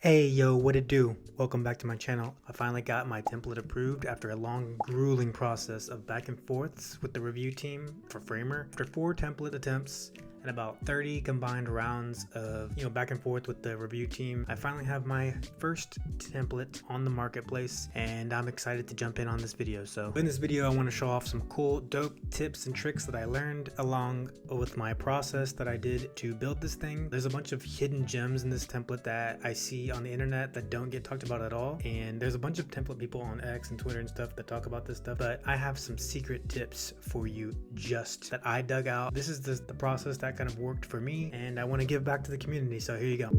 Hey yo, what it do? Welcome back to my channel. I finally got my template approved after a long, grueling process of back and forths with the review team for Framer. After 4 template attempts and about 30 combined rounds of back and forth with the review team, I finally have my first template on the marketplace, and I'm excited to jump in on this video. So in this video, I want to show off some cool, dope tips and tricks that I learned along with my process that I did to build this thing. There's a bunch of hidden gems in this template that I see on the internet that don't get talked about at all, and there's a bunch of template people on X and Twitter and stuff that talk about this stuff, but I have some secret tips for you just that I dug out. This is the process that kind of worked for me, and I want to give back to the community, so here you go.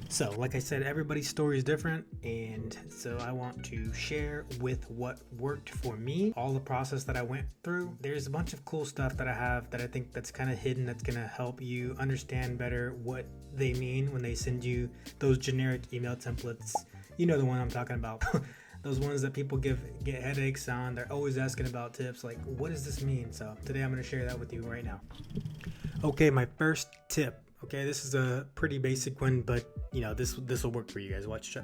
So like I said, everybody's story is different, and so I want to share with what worked for me, all the process that I went through. There's a bunch of cool stuff that I have that I think that's kind of hidden, that's going to help you understand better what they mean when they send you those generic email templates. You know the one I'm talking about. Those ones that people get headaches on. They're always asking about tips like, what does this mean? So today I'm going to share that with you right now. Okay, my first tip. Okay, this is a pretty basic one, but this will work for you guys. Watch.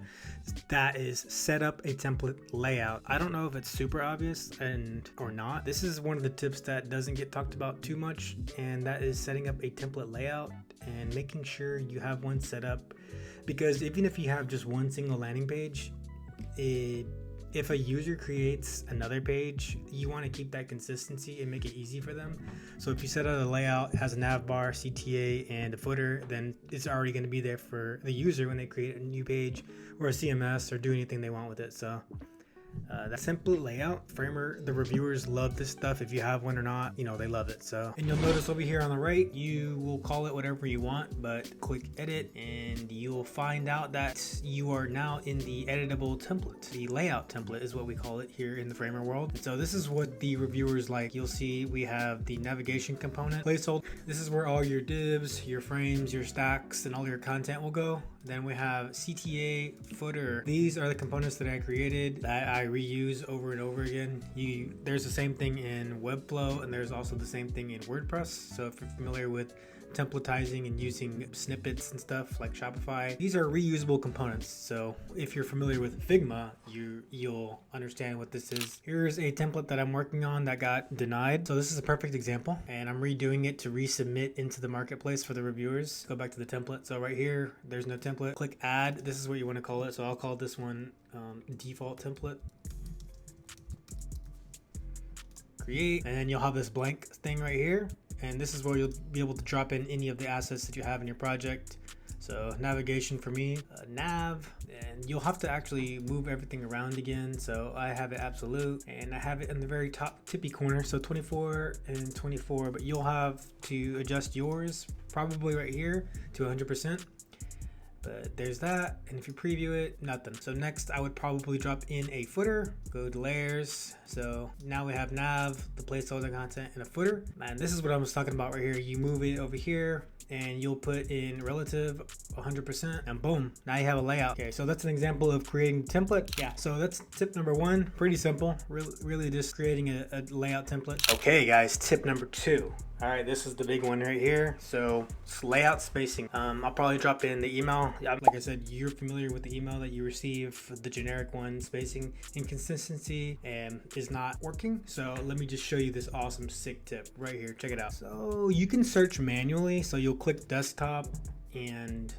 That is set up a template layout. I don't know if it's super obvious or not. This is one of the tips that doesn't get talked about too much, and that is setting up a template layout and making sure you have one set up, because even if you have just one single landing page, if a user creates another page, you want to keep that consistency and make it easy for them. So if you set out a layout, has a nav bar, CTA, and a footer, then it's already going to be there for the user when they create a new page or a CMS or do anything they want with it. So that simple layout, Framer, the reviewers love this stuff. If you have one or not, they love it. So, and you'll notice over here on the right, you will call it whatever you want, but click edit and you'll find out that you are now in the editable template. The layout template is what we call it here in the Framer world. And so this is what the reviewers like. You'll see we have the navigation component placeholder. This is where all your divs, your frames, your stacks, and all your content will go. Then we have CTA, footer. These are the components that I created that I reuse over and over again. There's the same thing in Webflow, and there's also the same thing in WordPress. So if you're familiar with templatizing and using snippets and stuff like Shopify, these are reusable components. So if you're familiar with Figma, you'll understand what this is. Here's a template that I'm working on that got denied. So this is a perfect example, and I'm redoing it to resubmit into the marketplace for the reviewers. Go back to the template. So right here, there's no template. Click add. This is what you want to call it. So I'll call this one default template. Create, and then you'll have this blank thing right here, and this is where you'll be able to drop in any of the assets that you have in your project. So navigation for me, nav, and you'll have to actually move everything around again. So I have it absolute, and I have it in the very top tippy corner, so 24 and 24, but you'll have to adjust yours probably right here to 100%. But there's that, and if you preview it, nothing. So next I would probably drop in a footer, go to layers. So now we have nav, the placeholder content, and a footer. And this is what I was talking about right here. You move it over here and you'll put in relative 100%, and boom, now you have a layout. Okay, so that's an example of creating template. Yeah, so that's tip number 1. Pretty simple, really just creating a layout template. Okay guys, tip number 2. All right, this is the big one right here. So it's layout spacing. I'll probably drop in the email. Like I said, you're familiar with the email that you receive, the generic one. Spacing inconsistency is not working. So let me just show you this awesome sick tip right here. Check it out. So you can search manually. So you'll click desktop and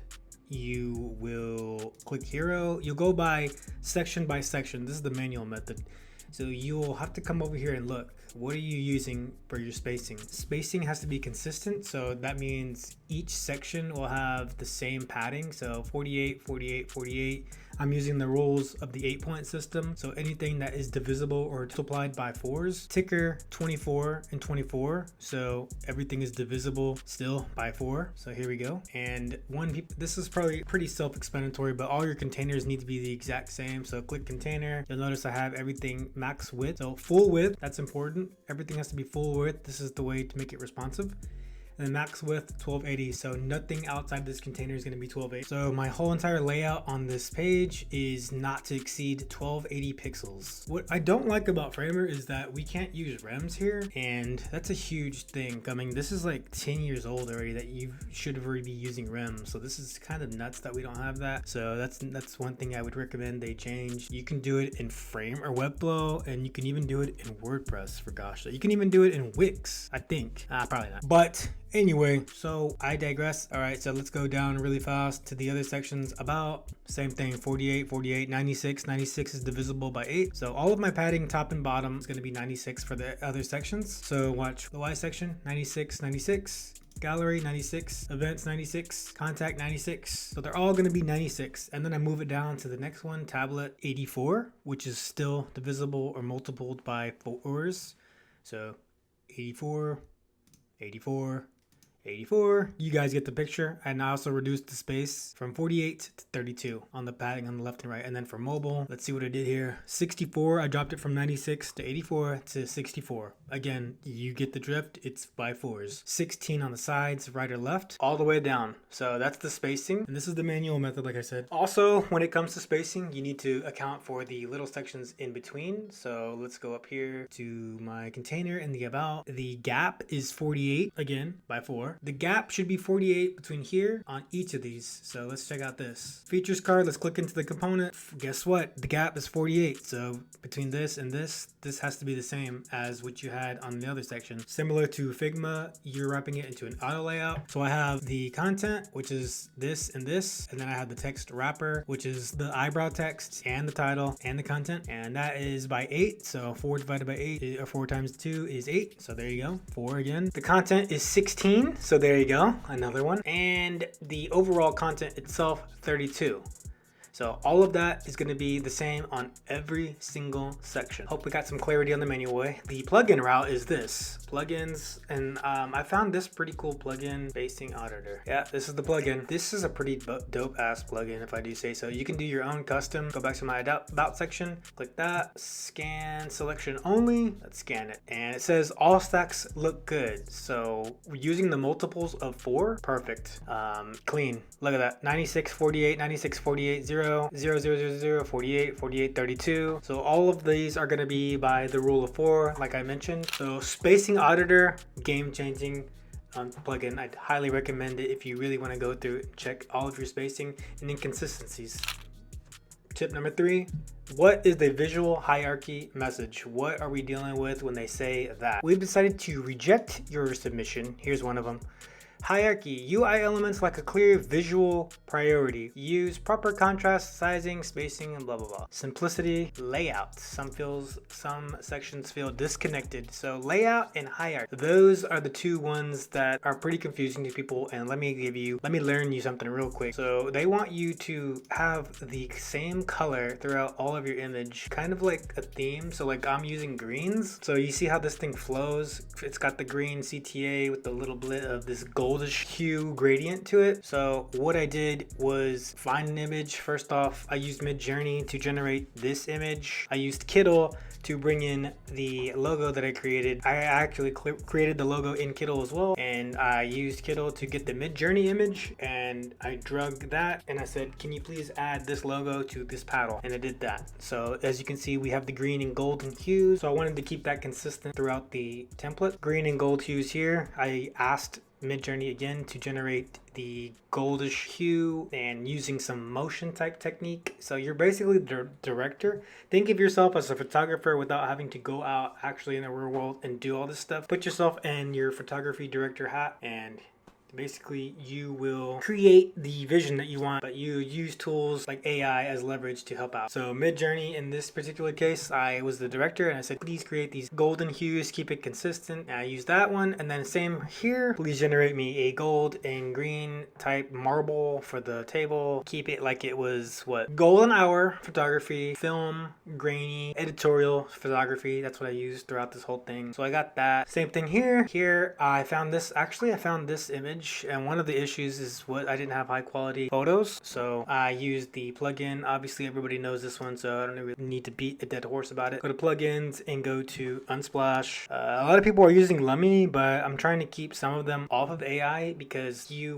you will click hero. You'll go by section. This is the manual method. So you'll have to come over here and look, what are you using for your spacing? Spacing has to be consistent. So that means each section will have the same padding. So 48, 48, 48. I'm using the rules of the 8-point system. So anything that is divisible or multiplied by 4s. Ticker 24 and 24. So everything is divisible still by 4. So here we go. And this is probably pretty self-explanatory, but all your containers need to be the exact same. So click container. You'll notice I have everything max width. So full width, that's important. Everything has to be full width. This is the way to make it responsive. and the max width 1280. So nothing outside this container is going to be 1280. So my whole entire layout on this page is not to exceed 1280 pixels. What I don't like about Framer is that we can't use rems here, and that's a huge thing. I mean, this is like 10 years old already that you should have already be using rems. So this is kind of nuts that we don't have that. So that's one thing I would recommend they change. You can do it in Frame or Webflow, and you can even do it in WordPress, for gosh. You can even do it in Wix, I think. Probably not. But anyway, so I digress. All right, so let's go down really fast to the other sections. About same thing, 48, 48, 96. 96 is divisible by 8. So all of my padding top and bottom is going to be 96 for the other sections. So watch the Y section, 96, 96. Gallery 96, events 96, contact 96. So they're all going to be 96. And then I move it down to the next one, tablet 84, which is still divisible or multiplied by 4s. So 84, 84, 84. You guys get the picture. And I also reduced the space from 48 to 32 on the padding on the left and right. And then for mobile, let's see what I did here. 64, I dropped it from 96 to 84 to 64. Again, you get the drift. It's by 4s. 16 on the sides, right or left, all the way down. So that's the spacing. And this is the manual method, like I said. Also, when it comes to spacing, you need to account for the little sections in between. So let's go up here to my container in the about. The gap is 48, again, by 4. The gap should be 48 between here on each of these. So let's check out this features card. Let's click into the component. Guess what? The gap is 48. So between this and this has to be the same as what you had on the other section. Similar to Figma, you're wrapping it into an auto layout. So I have the content, which is this, and then I have the text wrapper, which is the eyebrow text and the title and the content. And that is by 8. So 4 divided by 8, or 4 times 2 is 8. So there you go. 4 again. The content is 16. So there you go, another one. And the overall content itself, 32. So all of that is going to be the same on every single section. Hope we got some clarity on the manual way. The plugin route is this. Plugins, and I found this pretty cool plugin, Spacing Auditor. Yeah, this is the plugin. This is a pretty dope ass plugin, if I do say so. You can do your own custom. Go back to my about section, click that, scan selection only. Let's scan it. And it says all stacks look good. So we're using the multiples of 4. Perfect. Clean. Look at that. 96, 48, 96, 48, 0. 0, 0, 0, 0, 48, 48, 32. So all of these are going to be by the rule of 4, like I mentioned. So Spacing Auditor, game changing plugin. I'd highly recommend it if you really want to go through and check all of your spacing and inconsistencies. Tip number 3. What is the visual hierarchy message? What are we dealing with when they say that? We've decided to reject your submission. Here's one of them. Hierarchy. UI elements like a clear visual priority. Use proper contrast, sizing, spacing, and blah blah blah. Simplicity. Layout. Some sections feel disconnected. So layout and hierarchy. Those are the two ones that are pretty confusing to people. And let me learn you something real quick. So they want you to have the same color throughout all of your image, kind of like a theme. So like I'm using greens. So you see how this thing flows? It's got the green CTA with the little bit of this goldish hue gradient to it. So what I did was find an image. First off, I used Midjourney to generate this image. I used Kiddle to bring in the logo that I created. I actually created the logo in Kiddle as well, and I used Kiddle to get the Midjourney image, and I drug that and I said, can you please add this logo to this paddle? And I did that. So as you can see, we have the green and golden hues. So I wanted to keep that consistent throughout the template. Green and gold hues here. I asked Midjourney again to generate the goldish hue and using some motion type technique. So you're basically the director. Think of yourself as a photographer without having to go out actually in the real world and do all this stuff. Put yourself in your photography director hat and basically you will create the vision that you want, but you use tools like AI as leverage to help out. So Midjourney, in this particular case, I was the director and I said, please create these golden hues, keep it consistent. And I used that one, and then same here, please generate me a gold and green type marble for the table. Keep it like it was what? Golden hour photography, film, grainy, editorial photography. That's what I used throughout this whole thing. So I got that. Same thing here. Here I found this, actually I found this image image, and one of the issues is I didn't have high quality photos, so I used the plugin. Obviously everybody knows this one, so I don't really need to beat a dead horse about it. Go to plugins and go to Unsplash. A lot of people are using Lummy, but I'm trying to keep some of them off of AI because the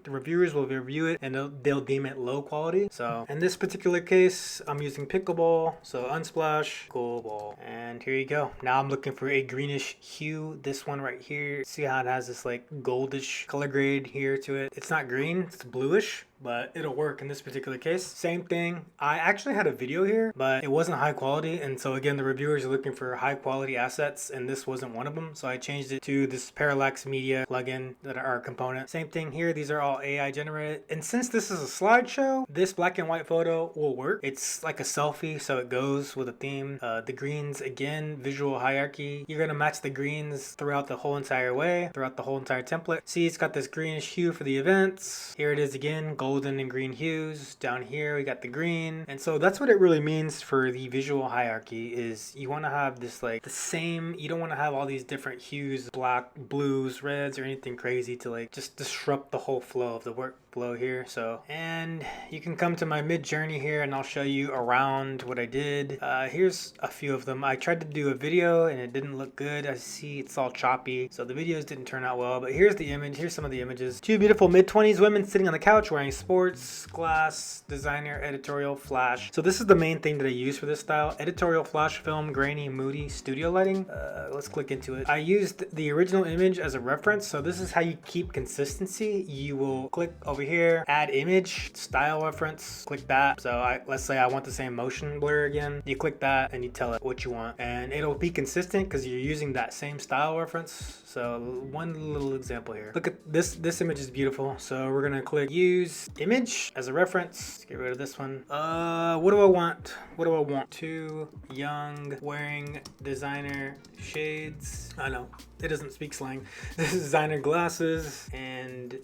reviewers will review it and they'll deem it low quality. So in this particular case, I'm using Pickleball, so Unsplash, Pickleball, and here you go. Now I'm looking for a greenish hue. This one right here, see how it has this like goldish color grade here to it. It's not green, it's bluish, but it'll work in this particular case. Same thing. I actually had a video here, but it wasn't high quality, and so again, the reviewers are looking for high quality assets, and this wasn't one of them, so I changed it to this Parallax Media plugin that are our component. Same thing here. These are all AI generated, and since this is a slideshow, this black and white photo will work. It's like a selfie, so it goes with a theme. The greens, again, visual hierarchy. You're gonna match the greens throughout the whole entire way, throughout the whole entire template. See, it's got this greenish hue for the events. Here it is again, golden and green hues. Down here we got the green, and so that's what it really means for the visual hierarchy, is you want to have this like the same, you don't want to have all these different hues, black, blues, reds, or anything crazy to like just disrupt the whole flow of the workflow here. So, and you can come to my Midjourney here and I'll show you around what I did. Here's a few of them. I tried to do a video and it didn't look good. I see it's all choppy, so the videos didn't turn out well, but here's the image. Here's some of the images. Two beautiful mid-20s women sitting on the couch wearing sports, glass, designer, editorial, flash. So this is the main thing that I use for this style. Editorial, flash film, grainy, moody, studio lighting. Let's click into it. I used the original image as a reference, so this is how you keep consistency. You will click over here, add image, style reference, click that. So let's say I want the same motion blur again. You click that and you tell it what you want, and it'll be consistent because you're using that same style reference. So one little example here. Look at this. This image is beautiful. So we're gonna click use image as a reference. Let's get rid of this one. What do I want? What do I want? Too young, wearing designer shades. I know it doesn't speak slang. Designer glasses and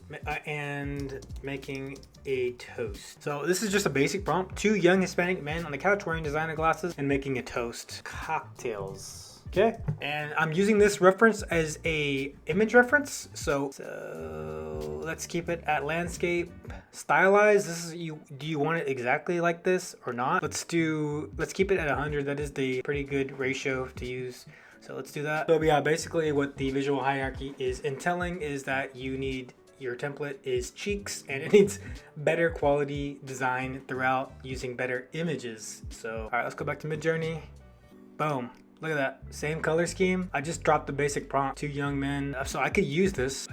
making a toast. So this is just a basic prompt. Two young Hispanic men on the couch wearing designer glasses and making a toast. Cocktails. Okay, and I'm using this reference as a image reference, so let's keep it at landscape. Stylize. This is you. Do you want it exactly like this or not? Let's keep it at 100. That is the pretty good ratio to use. So let's do that. So yeah, basically what the visual hierarchy is entailing is that you need your template is cheeks and it needs better quality design throughout using better images. So all right, let's go back to Midjourney. Boom. Look at that, same color scheme. I just dropped the basic prompt, two young men. So I could use this.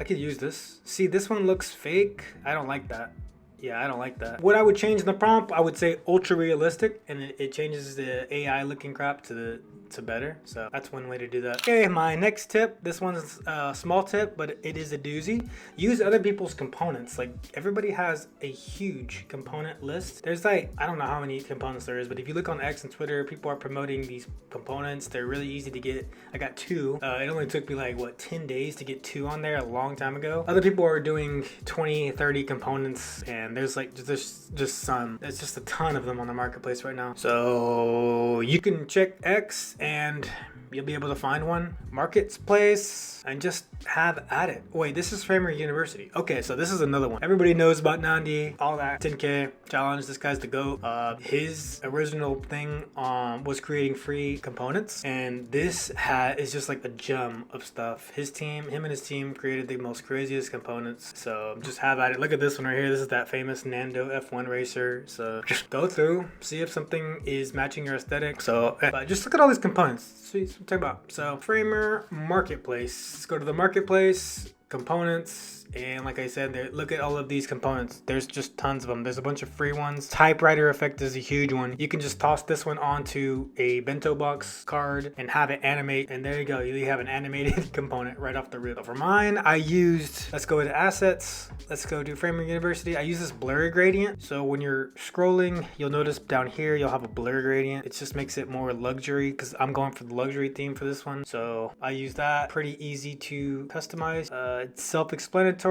See, this one looks fake. I don't like that. Yeah, I don't like that. What I would change in the prompt, I would say ultra realistic, and it changes the AI looking crap to better. So that's one way to do that. Okay, my next tip. This one's a small tip, but it is a doozy. Use other people's components. Like everybody has a huge component list. There's like, I don't know how many components there is, but if you look on X and Twitter, people are promoting these components. They're really easy to get. I got two. It only took me like, what, 10 days to get two on there a long time ago. Other people are doing 20, 30 components, and there's just some. There's just a ton of them on the marketplace right now. So you can check X and you'll be able to find one marketplace and just have at it. Wait, this is Framer University. Okay, so this is another one. Everybody knows about Nandi, all that 10K challenge. This guy's the GOAT. His original thing was creating free components, and this is just like a gem of stuff. Him and his team created the most craziest components. So just have at it. Look at this one right here. This is that famous Nando F1 racer. So just go through, see if something is matching your aesthetic. So just look at all these components. See what I'm talking about. So Framer Marketplace. Let's go to the marketplace, components, and like I said, look at all of these components. There's just tons of them. There's a bunch of free ones. Typewriter effect is a huge one. You can just toss this one onto a bento box card and have it animate, and there you go. You have an animated component right off the rip. So for mine, I used, let's go into assets. Let's go to Framer University. I use this blur gradient. So when you're scrolling, you'll notice down here, you'll have a blur gradient. It just makes it more luxury because I'm going for the luxury theme for this one. So I use that. Pretty easy to customize. It's self-explanatory.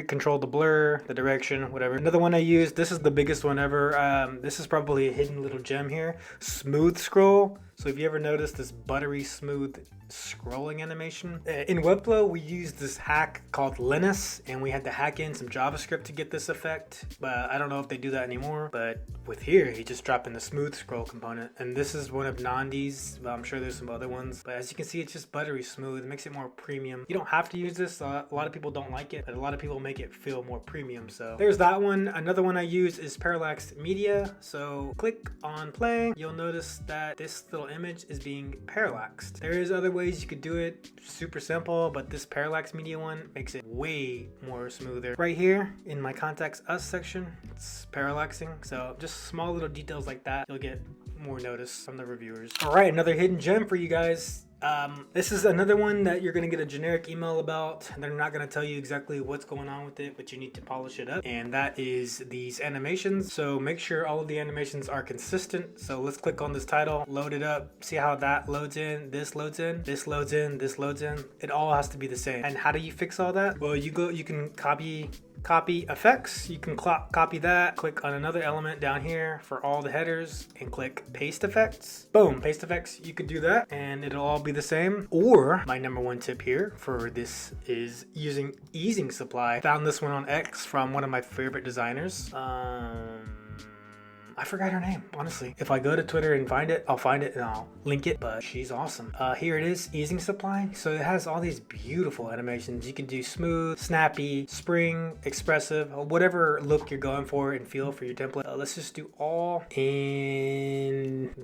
Control the blur, the direction, whatever. Another one I used, this is the biggest one ever. This is probably a hidden little gem here. Smooth scroll. So if you ever noticed this buttery smooth scrolling animation, in Webflow we used this hack called Linus, and we had to hack in some JavaScript to get this effect, but I don't know if they do that anymore. But with here, you just drop in the smooth scroll component, and this is one of Nandi's, but I'm sure there's some other ones. But as you can see, it's just buttery smooth. It makes it more premium. You don't have to use this. A lot of people don't like it, but a lot of people make it feel more premium. So there's that one. Another one I use is Parallax Media. So click on play. You'll notice that this little image is being parallaxed. There is other ways you could do it, super simple, but this Parallax Media one makes it way more smoother. Right here in my Contacts Us section, it's parallaxing. So just small little details like that, you'll get more notice from the reviewers. All right, another hidden gem for you guys. This is another one that you're going to get a generic email about. They're not going to tell you exactly what's going on with it, but you need to polish it up. And that is these animations. So make sure all of the animations are consistent. So let's click on this title, load it up, see how that loads in, this loads in, this loads in, this loads in. It all has to be the same. And how do you fix all that? Well, you can copy effects. You can copy that, click on another element down here for all the headers and click paste effects. Boom, paste effects. You could do that and it'll all be the same. Or my number one tip here for this is using easing supply. Found this one on X from one of my favorite designers. I forgot her name, honestly. If I go to Twitter and find it, I'll find it and I'll link it, but she's awesome. Here it is, Easing Supply. So it has all these beautiful animations. You can do smooth, snappy, spring, expressive, whatever look you're going for and feel for your template. Let's just do all. And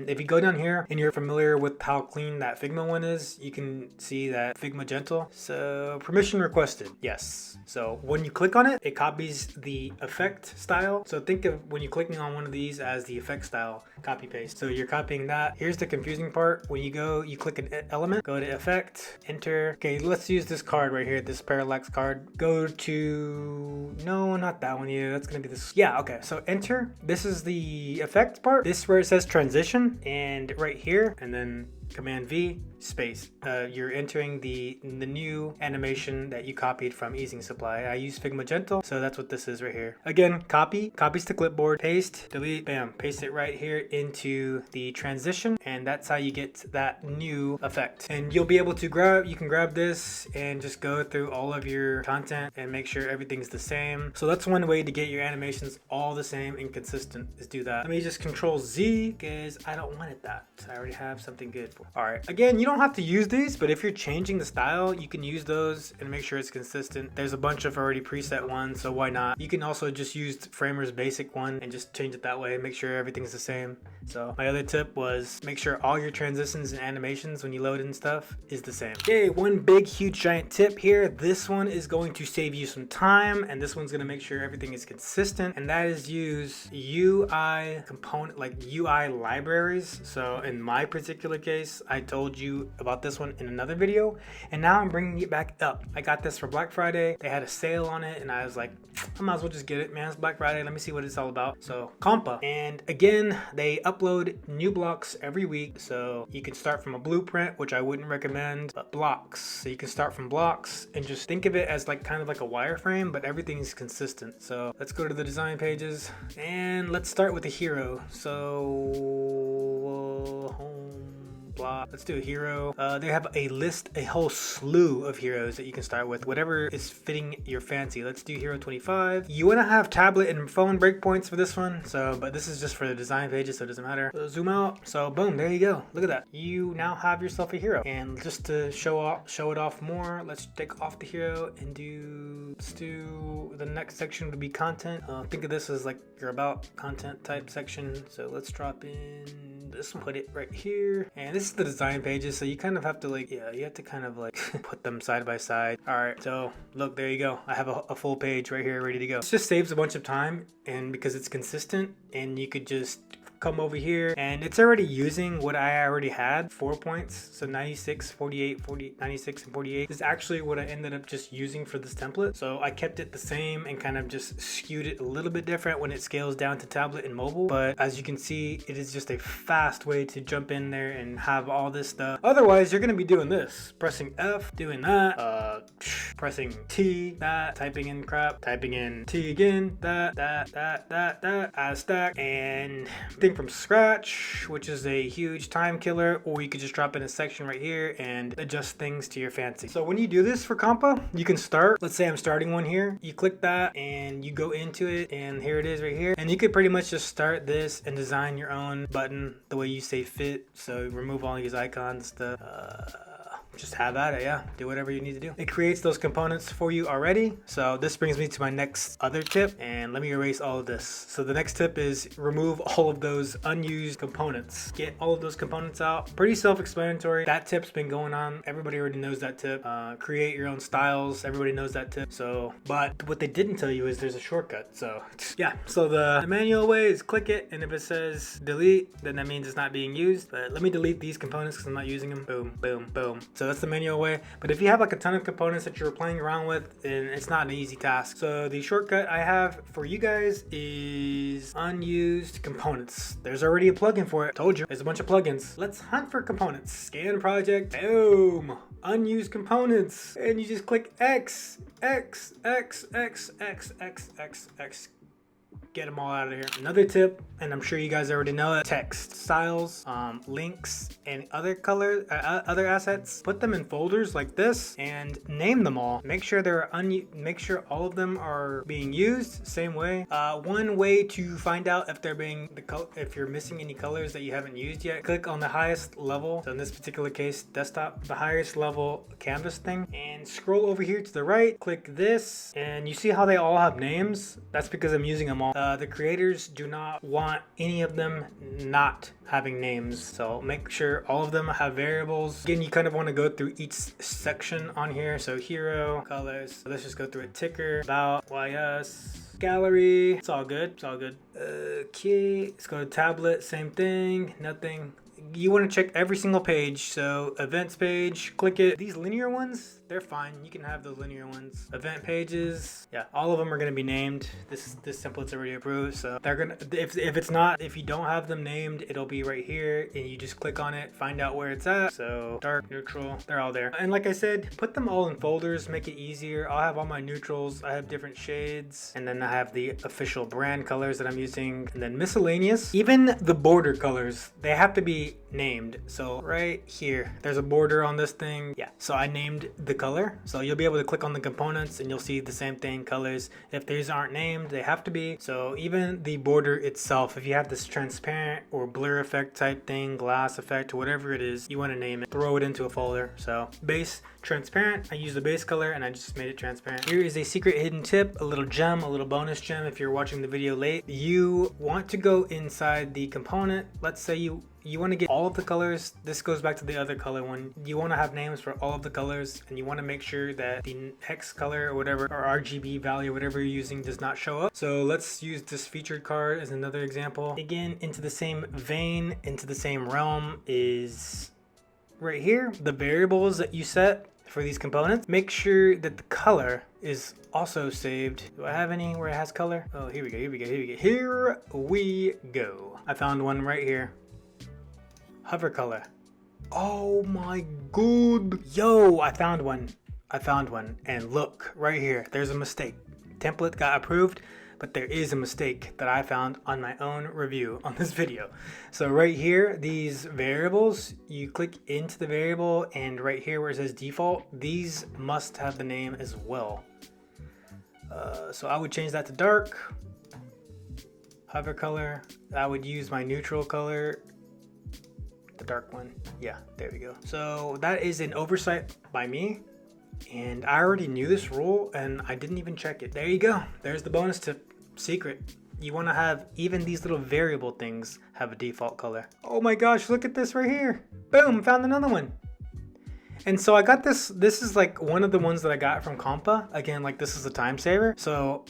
if you go down here and you're familiar with how clean that Figma one is, you can see that Figma Gentle. So permission requested, yes. So when you click on it, it copies the effect style. So think of when you're clicking on one of these as the effect style, copy paste. So you're copying that. Here's the confusing part. When you click an element, go to effect, enter. Okay, let's use this card right here, this parallax card. Go to, no, not that one. Yeah, that's gonna be this. Yeah, okay, so enter. This is the effect part. This is where it says transition, and right here, and then Command V space. You're entering the new animation that you copied from Easing Supply. I use Figma Gentle, so that's what this is right here. Again, copies to clipboard, paste, delete, bam, paste it right here into the transition, and that's how you get that new effect. And you'll be able to grab this and just go through all of your content and make sure everything's the same. So that's one way to get your animations all the same and consistent, is do that. Let me just Control Z because I don't want it that. I already have something good. All right, again, you don't have to use these, but if you're changing the style, you can use those and make sure it's consistent. There's a bunch of already preset ones, so why not? You can also just use Framer's basic one and just change it that way, make sure everything's the same. So my other tip was make sure all your transitions and animations when you load in stuff is the same. Okay, one big huge giant tip here. This one is going to save you some time, and this one's going to make sure everything is consistent, and that is use UI component, like UI libraries. So in my particular case, I told you about this one in another video, and now I'm bringing it back up. I got this for Black Friday. They had a sale on it, and I was like, I might as well just get it, man. It's Black Friday. Let me see what it's all about. So Compa, and again, they upload new blocks every week. So you can start from a blueprint, which I wouldn't recommend, but blocks. So you can start from blocks and just think of it as like kind of like a wireframe, but everything's consistent. So let's go to the design pages and let's start with the hero. So let's do a hero. They have a whole slew of heroes that you can start with, whatever is fitting your fancy. Let's do hero 25. You want to have tablet and phone breakpoints for this one, but this is just for the design pages, so it doesn't matter. So zoom out. So boom, there you go. Look at that. You now have yourself a hero. And just to show it off more, let's take off the hero and let's do the next section would be content. Think of this as like your about content type section. So let's drop in this one, put it right here, and this is the design pages, so you kind of have to you have to kind of put them side by side. All right, so look, there you go. I have a full page right here ready to go. This just saves a bunch of time, and because it's consistent, and you could just come over here and it's already using what I already had, 4 points. So 96, 48, 40, 96 and 48 is actually what I ended up just using for this template. So I kept it the same and kind of just skewed it a little bit different when it scales down to tablet and mobile. But as you can see, it is just a fast way to jump in there and have all this stuff. Otherwise, you're going to be doing this, pressing F, doing that, pressing T, that, typing in crap, typing in T again, that, add stack, and everything from scratch, which is a huge time killer, or you could just drop in a section right here and adjust things to your fancy. So when you do this for compa, you can start, let's say I'm starting one here, you click that and you go into it, and here it is right here. And you could pretty much just start this and design your own button the way you say fit. So remove all these icons, just have at it, yeah. Do whatever you need to do. It creates those components for you already. So this brings me to my next other tip, and let me erase all of this. So the next tip is remove all of those unused components. Get all of those components out. Pretty self-explanatory. That tip's been going on. Everybody already knows that tip. Create your own styles. Everybody knows that tip. So, but what they didn't tell you is there's a shortcut. So yeah, so the manual way is click it, and if it says delete, then that means it's not being used. But let me delete these components because I'm not using them. Boom, boom, boom. So that's the manual way. But if you have like a ton of components that you're playing around with, then it's not an easy task. So the shortcut I have for you guys is unused components. There's already a plugin for it. Told you, there's a bunch of plugins. Let's hunt for components. Scan project. Boom. Unused components. And you just click X, X, X, X, X, X, X, X. Get them all out of here. Another tip, and I'm sure you guys already know it, text, styles, links, and other other assets. Put them in folders like this and name them all. Make sure make sure all of them are being used. Same way. One way to find out if if you're missing any colors that you haven't used yet, click on the highest level. So in this particular case, desktop, the highest level canvas thing, and scroll over here to the right. Click this, and you see how they all have names? That's because I'm using them all. The creators do not want any of them not having names, so make sure all of them have variables. Again, you kind of want to go through each section on here. So hero, colors, let's just go through it. Ticker, about, YS, gallery, it's all good, it's all good. Okay, let's go to tablet, same thing, nothing. You want to check every single page. So events page, click it. These linear ones, they're fine. You can have those linear ones. Event pages, yeah, all of them are going to be named. This template's already approved, so they're gonna, if you don't have them named, it'll be right here, and you just click on it, find out where it's at. So dark, neutral, they're all there. And like I said, put them all in folders, make it easier. I'll have all my neutrals, I have different shades, and then I have the official brand colors that I'm using, and then miscellaneous. Even the border colors, they have to be named. So right here, there's a border on this thing. Yeah, so I named the color, so you'll be able to click on the components and you'll see the same thing, colors. If these aren't named, they have to be. So even the border itself, if you have this transparent or blur effect type thing, glass effect, whatever it is, you want to name it, throw it into a folder. So base, transparent, I use the base color and I just made it transparent. Here is a secret hidden tip, a little gem, a little bonus gem if you're watching the video late. You want to go inside the component. Let's say you want to get all of the colors. This goes back to the other color one. You want to have names for all of the colors, and you want to make sure that the hex color or whatever, or RGB value, whatever you're using, does not show up. So let's use this featured card as another example. Again, into the same vein, into the same realm is right here, the variables that you set for these components. Make sure that the color is also saved. Do I have any where it has color? Oh, here we go, here we go, here we go. Here we go. I found one right here. Hover color. Oh my god. Yo, I found one. And look, right here, there's a mistake. Template got approved, but there is a mistake that I found on my own review on this video. So right here, these variables, you click into the variable, and right here where it says default, these must have the name as well. So I would change that to dark. Hover color, I would use my neutral color, the dark one. Yeah, there we go. So that is an oversight by me, and I already knew this rule and I didn't even check it. There you go. There's the bonus tip. Secret. You want to have even these little variable things have a default color. Oh my gosh, look at this right here. Boom, found another one. And so I got this is like one of the ones that I got from Compa. Again, like this is a time saver. So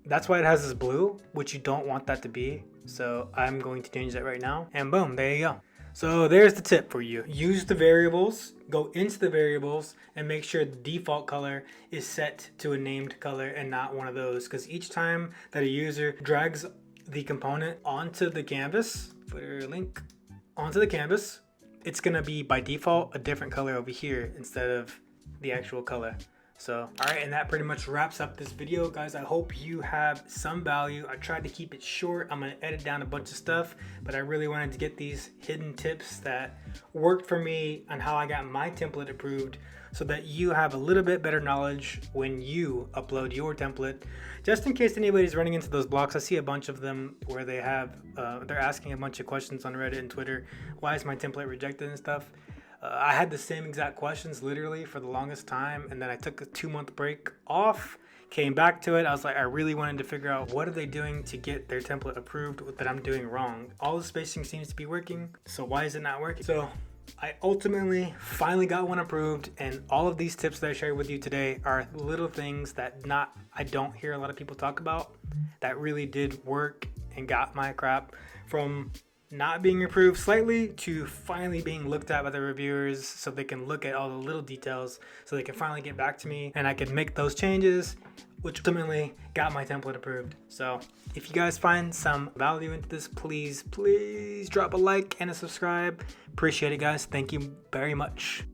that's why it has this blue, which you don't want that to be. So I'm going to change that right now, and boom, there you go. So there's the tip for you. Use the variables, go into the variables, and make sure the default color is set to a named color and not one of those. Because each time that a user drags the component onto the canvas, put a link onto the canvas, it's gonna be by default a different color over here instead of the actual color. So, all right, and that pretty much wraps up this video, guys. I hope you have some value. I tried to keep it short. I'm gonna edit down a bunch of stuff, but I really wanted to get these hidden tips that worked for me on how I got my template approved, so that you have a little bit better knowledge when you upload your template. Just in case anybody's running into those blocks, I see a bunch of them where they have, they're asking a bunch of questions on Reddit and Twitter. Why is my template rejected and stuff? I had the same exact questions literally for the longest time, and then I took a 2-month break off, came back to it. I was like, I really wanted to figure out what are they doing to get their template approved that I'm doing wrong. All the spacing seems to be working, so why is it not working? So I ultimately finally got one approved, and all of these tips that I shared with you today are little things that I don't hear a lot of people talk about that really did work and got my crap from not being approved slightly to finally being looked at by the reviewers, so they can look at all the little details, so they can finally get back to me and I can make those changes, which ultimately got my template approved. So if you guys find some value into this, please drop a like and a subscribe. Appreciate it, guys. Thank you very much.